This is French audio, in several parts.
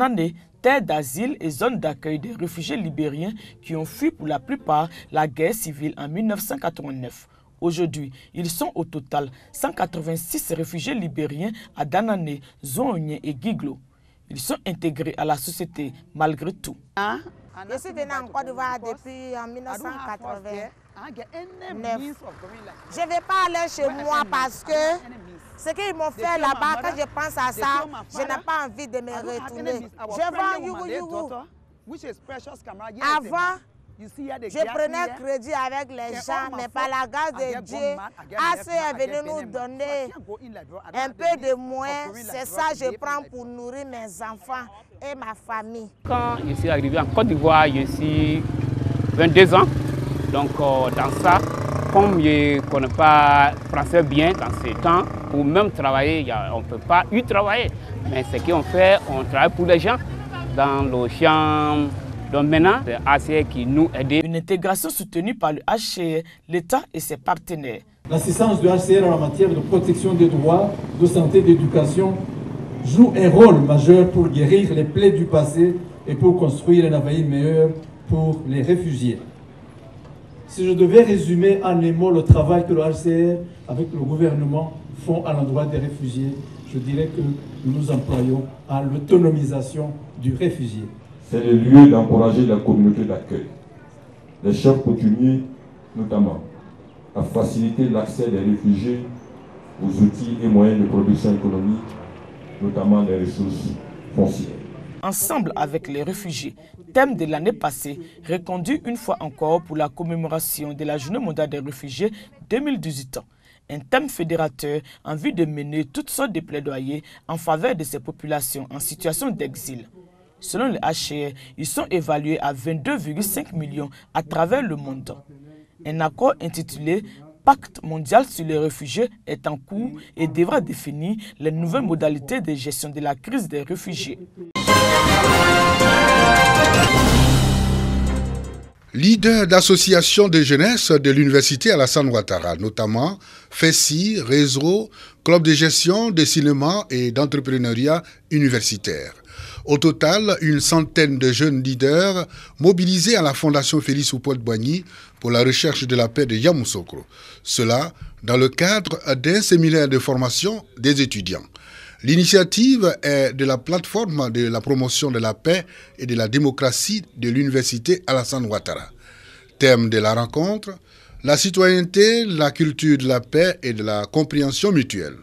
Danané, terre d'asile et zone d'accueil des réfugiés libériens qui ont fui pour la plupart la guerre civile en 1989. Aujourd'hui, ils sont au total 186 réfugiés libériens à Danané, Zouogné et Guiglo. Ils sont intégrés à la société malgré tout. Je suis venu en Côte d'Ivoire depuis 1989. Je ne vais pas aller chez moi parce que ce qu'ils m'ont fait là-bas, quand je pense à ça, je n'ai pas envie de me retourner. Je vends yougou. Avant, je prenais crédit avec les gens, mais par la grâce de Dieu, AC est venu nous donner un peu de moins. C'est ça que je prends pour nourrir mes enfants et ma famille. Quand je suis arrivé en Côte d'Ivoire, je suis 22 ans. Donc dans ça, comme je ne connais pas français bien dans ces temps, pour même travailler, on ne peut pas y travailler. Mais ce qu'on fait, on travaille pour les gens dans le champ. Donc maintenant, c'est l'ACR qui nous aide. Une intégration soutenue par le HCR, l'État et ses partenaires. L'assistance du HCR en la matière de protection des droits, de santé et d'éducation joue un rôle majeur pour guérir les plaies du passé et pour construire un avenir meilleur pour les réfugiés. Si je devais résumer en les mots le travail que le HCR avec le gouvernement font à l'endroit des réfugiés, je dirais que nous nous employons à l'autonomisation du réfugié. C'est le lieu d'encourager la communauté d'accueil. Les chefs coutumiers, notamment, à faciliter l'accès des réfugiés aux outils et moyens de production économique, notamment les ressources foncières. Ensemble avec les réfugiés, thème de l'année passée, reconduit une fois encore pour la commémoration de la Journée mondiale des réfugiés 2018. Un thème fédérateur en vue de mener toutes sortes de plaidoyers en faveur de ces populations en situation d'exil. Selon le HCR, ils sont évalués à 22,5 millions à travers le monde. Un accord intitulé Pacte mondial sur les réfugiés est en cours et devra définir les nouvelles modalités de gestion de la crise des réfugiés. Leader d'associations de jeunesse de l'université Alassane Ouattara, notamment FESI, Réseau, Club de gestion, de cinéma et d'entrepreneuriat universitaire. Au total, une centaine de jeunes leaders mobilisés à la Fondation Félix Houphouët-Boigny pour la recherche de la paix de Yamoussoukro. Cela dans le cadre d'un séminaire de formation des étudiants. L'initiative est de la plateforme de la promotion de la paix et de la démocratie de l'université Alassane Ouattara. Thème de la rencontre, la citoyenneté, la culture de la paix et de la compréhension mutuelle.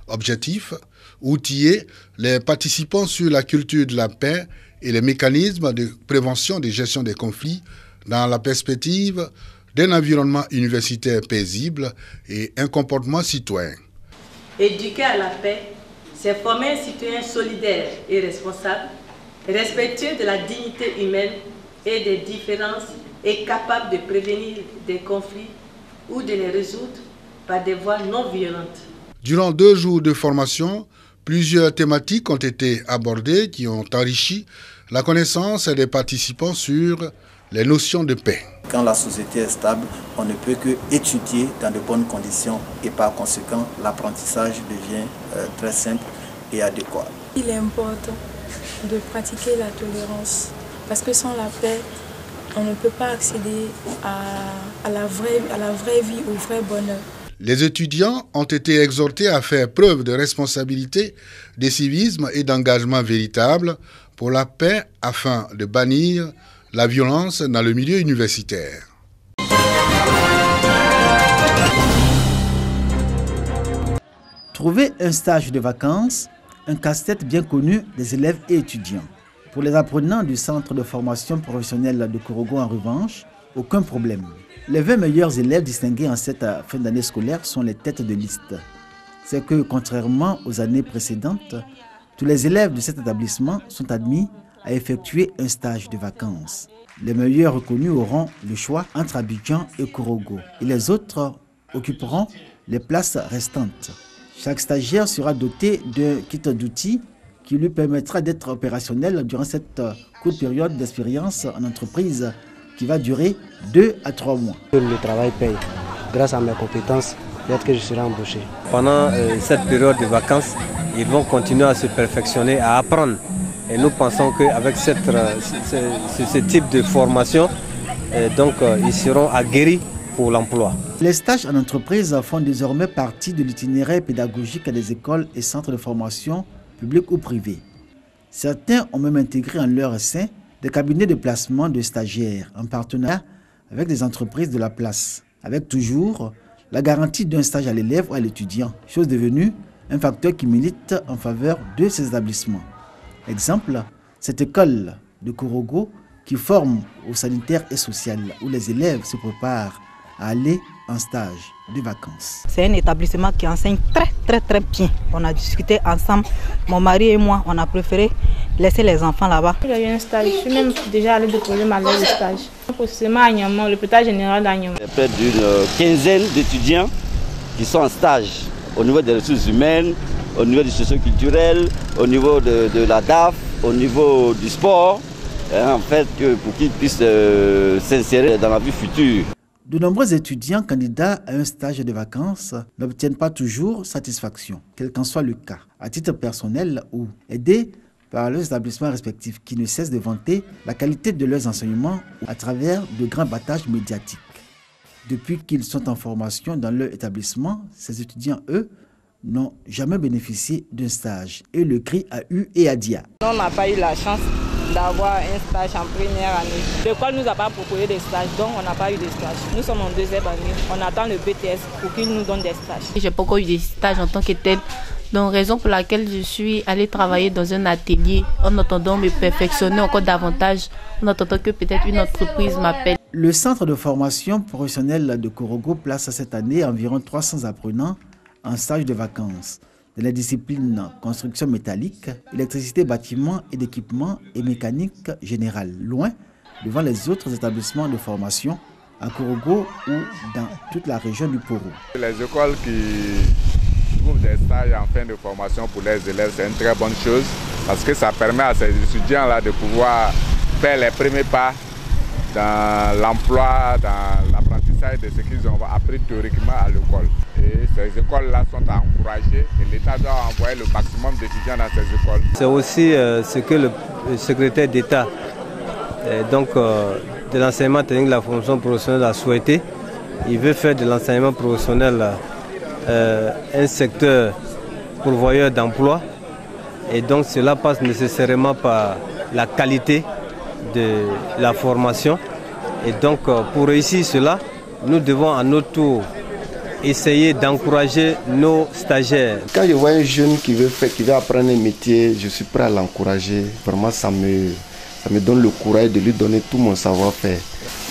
Objectif, outiller les participants sur la culture de la paix et les mécanismes de prévention et de gestion des conflits dans la perspective d'un environnement universitaire paisible et un comportement citoyen. Éduquer à la paix, c'est former un citoyen solidaire et responsable, respectueux de la dignité humaine et des différences et capable de prévenir des conflits ou de les résoudre par des voies non violentes. Durant 2 jours de formation, plusieurs thématiques ont été abordées qui ont enrichi la connaissance des participants sur les notions de paix. Quand la société est stable, on ne peut que étudier dans de bonnes conditions et par conséquent, l'apprentissage devient très simple et adéquat. Il est important de pratiquer la tolérance parce que sans la paix, on ne peut pas accéder à la vraie vie, au vrai bonheur. Les étudiants ont été exhortés à faire preuve de responsabilité, de civisme et d'engagement véritable pour la paix afin de bannir la violence dans le milieu universitaire. Trouver un stage de vacances, un casse-tête bien connu des élèves et étudiants. Pour les apprenants du centre de formation professionnelle de Korogo, en revanche, aucun problème. Les 20 meilleurs élèves distingués en cette fin d'année scolaire sont les têtes de liste. C'est que, contrairement aux années précédentes, tous les élèves de cet établissement sont admis à effectuer un stage de vacances. Les meilleurs reconnus auront le choix entre Abidjan et Korogo et les autres occuperont les places restantes. Chaque stagiaire sera doté d'un kit d'outils qui lui permettra d'être opérationnel durant cette courte période d'expérience en entreprise qui va durer 2 à 3 mois. Le travail paye. Grâce à mes compétences, peut-être que je serai embauché. Pendant cette période de vacances, ils vont continuer à se perfectionner, à apprendre Et nous pensons qu'avec ce type de formation, ils seront aguerris pour l'emploi. Les stages en entreprise font désormais partie de l'itinéraire pédagogique des écoles et centres de formation publics ou privés. Certains ont même intégré en leur sein des cabinets de placement de stagiaires en partenariat avec des entreprises de la place, avec toujours la garantie d'un stage à l'élève ou à l'étudiant, chose devenue un facteur qui milite en faveur de ces établissements. Exemple, cette école de Korogo qui forme au sanitaire et social où les élèves se préparent à aller en stage de vacances. C'est un établissement qui enseigne très bien. On a discuté ensemble, mon mari et moi, on a préféré laisser les enfants là-bas. Il y a eu un stage, je suis même déjà allée déposer ma lettre de stage. Précisément à Niamey, l'hôpital général d'Aniamey. Il y a près d'une quinzaine d'étudiants qui sont en stage au niveau des ressources humaines, au niveau du socio-culturel, au niveau de la DAF, au niveau du sport, en fait, pour qu'ils puissent s'insérer dans la vie future. De nombreux étudiants candidats à un stage de vacances n'obtiennent pas toujours satisfaction, quel qu'en soit le cas, à titre personnel ou aidés par leurs établissements respectifs qui ne cessent de vanter la qualité de leurs enseignements à travers de grands battages médiatiques. Depuis qu'ils sont en formation dans leur établissement, ces étudiants, eux, n'ont jamais bénéficié d'un stage et le cri a eu et a dia. On n'a pas eu la chance d'avoir un stage en première année. L'école ne nous a pas proposé des stages, donc on n'a pas eu de stage. Nous sommes en deuxième année, on attend le BTS pour qu'il nous donne des stages. J'ai pas encore eu des stages en tant que tel, donc raison pour laquelle je suis allée travailler dans un atelier en attendant me perfectionner encore davantage, en attendant que peut-être une entreprise m'appelle. Le centre de formation professionnelle de Korogo place cette année environ 300 apprenants en stage de vacances dans les disciplines construction métallique, électricité bâtiment et d'équipement et mécanique générale, loin devant les autres établissements de formation à Korogo ou dans toute la région du Poro. Les écoles qui trouvent des stages en fin de formation pour les élèves, c'est une très bonne chose parce que ça permet à ces étudiants-là de pouvoir faire les premiers pas dans l'emploi, dans l'apprentissage de ce qu'ils ont appris théoriquement à l'école. Et ces écoles-là sont à encourager et l'État doit envoyer le maximum d'étudiants dans ces écoles. C'est aussi ce que le secrétaire d'État de l'enseignement technique de la formation professionnelle a souhaité. Il veut faire de l'enseignement professionnel un secteur pourvoyeur d'emploi et donc cela passe nécessairement par la qualité de la formation et donc pour réussir cela, nous devons à notre tour essayer d'encourager nos stagiaires. Quand je vois un jeune qui veut apprendre un métier, je suis prêt à l'encourager. Vraiment, ça me donne le courage de lui donner tout mon savoir-faire.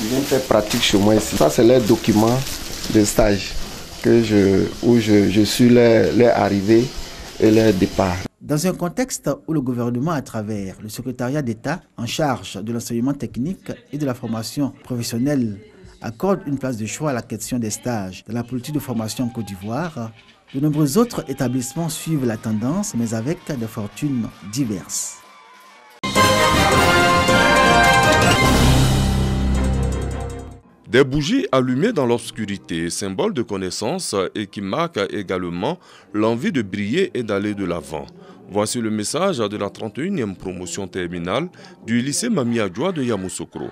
Ils viennent faire pratique chez moi ici. Ça, c'est leur document de stage où je suis leur arrivée et leur départ. Dans un contexte où le gouvernement, à travers le secrétariat d'État en charge de l'enseignement technique et de la formation professionnelle, accorde une place de choix à la question des stages dans la politique de formation en Côte d'Ivoire, de nombreux autres établissements suivent la tendance, mais avec des fortunes diverses. Des bougies allumées dans l'obscurité, symbole de connaissance et qui marquent également l'envie de briller et d'aller de l'avant. Voici le message de la 31e promotion terminale du lycée Mami Adjoa de Yamoussoukro.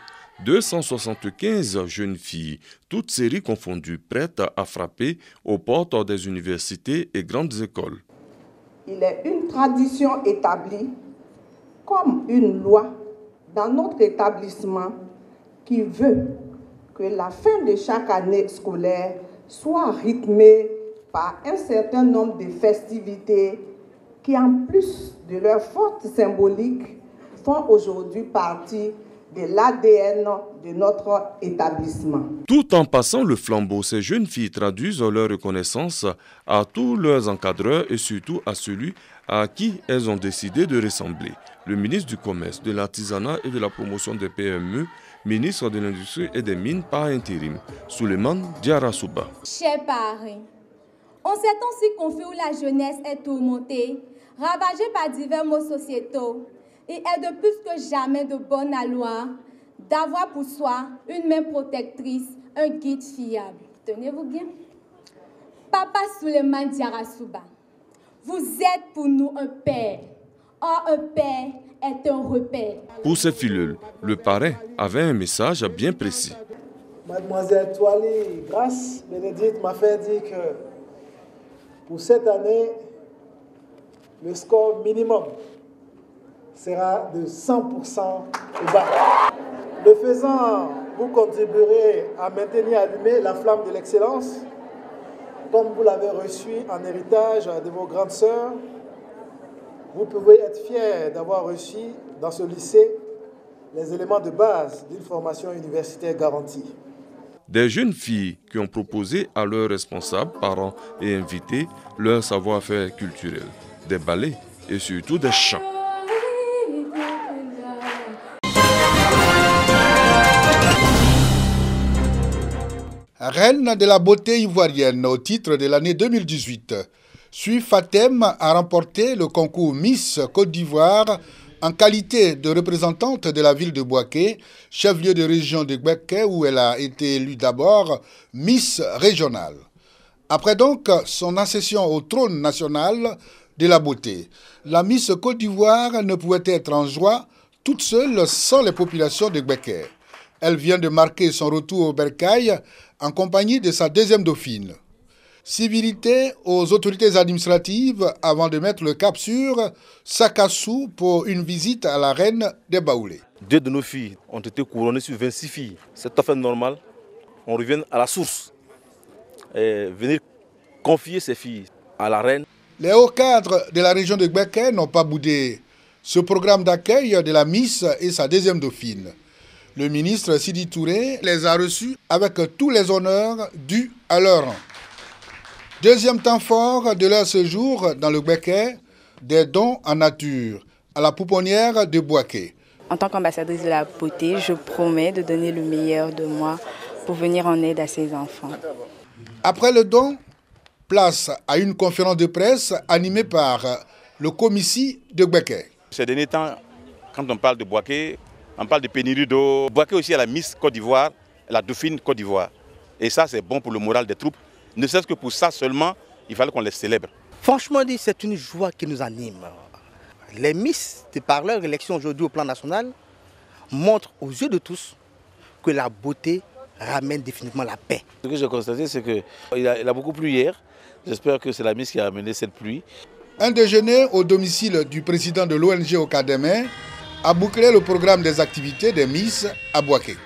275 jeunes filles, toutes séries confondues, prêtes à frapper aux portes des universités et grandes écoles. Il est une tradition établie comme une loi dans notre établissement qui veut que la fin de chaque année scolaire soit rythmée par un certain nombre de festivités qui, en plus de leur forte symbolique, font aujourd'hui partie de l'ADN de notre établissement. Tout en passant le flambeau, ces jeunes filles traduisent leur reconnaissance à tous leurs encadreurs et surtout à celui à qui elles ont décidé de ressembler. Le ministre du Commerce, de l'Artisanat et de la Promotion des PME, ministre de l'Industrie et des Mines par intérim, Souleymane Diarra-Souba. Chers parents, en ces temps si confus où la jeunesse est tourmentée, ravagée par divers maux sociétaux, il est de plus que jamais de bonne loi d'avoir pour soi une main protectrice, un guide fiable. Tenez-vous bien. Papa Souleymane Diarra-Souba, vous êtes pour nous un père. Or, un père est un repère. Pour ces filles, le parrain avait un message bien précis. Mademoiselle Toali Grace Bénédicte m'a fait dire que pour cette année, le score minimum sera de 100% au bac. Le faisant, vous contribuerez à maintenir allumée la flamme de l'excellence, comme vous l'avez reçu en héritage de vos grandes sœurs. Vous pouvez être fiers d'avoir reçu dans ce lycée les éléments de base d'une formation universitaire garantie. Des jeunes filles qui ont proposé à leurs responsables, parents et invités leur savoir-faire culturel, des ballets et surtout des chants. Reine de la beauté ivoirienne au titre de l'année 2018, Sui Fatem a remporté le concours Miss Côte d'Ivoire en qualité de représentante de la ville de Bouaké, chef-lieu de région de Bouaké, où elle a été élue d'abord Miss régionale. Après donc son accession au trône national de la beauté, la Miss Côte d'Ivoire ne pouvait être en joie toute seule sans les populations de Bouaké. Elle vient de marquer son retour au bercail en compagnie de sa deuxième dauphine. Civilité aux autorités administratives avant de mettre le cap sur Sakassou pour une visite à la reine des Baoulés. 2 de nos filles ont été couronnées sur 26 filles. C'est tout à fait normal. On revient à la source. Et venir confier ces filles à la reine. Les hauts cadres de la région de Gbeke n'ont pas boudé ce programme d'accueil de la Miss et sa deuxième dauphine. Le ministre Sidi Touré les a reçus avec tous les honneurs dus à leur rang. Deuxième temps fort de leur séjour dans le Gbeke, des dons en nature à la pouponnière de Bouaké. En tant qu'ambassadrice de la beauté, je promets de donner le meilleur de moi pour venir en aide à ces enfants. Après le don, place à une conférence de presse animée par le comissi de Gbeke. Ces derniers temps, quand on parle de Bouaké, on parle de pénurie d'eau. Bouaké aussi a la Miss Côte d'Ivoire, la Dauphine Côte d'Ivoire. Et ça, c'est bon pour le moral des troupes. Ne serait-ce que pour ça seulement, il fallait qu'on les célèbre. Franchement dit, c'est une joie qui nous anime. Les Miss, par leur élection aujourd'hui au plan national, montrent aux yeux de tous que la beauté ramène définitivement la paix. Ce que j'ai constaté, c'est qu'il a beaucoup plu hier. J'espère que c'est la Miss qui a amené cette pluie. Un déjeuner au domicile du président de l'ONG Okademe a bouclé le programme des activités des Miss à Bouaké.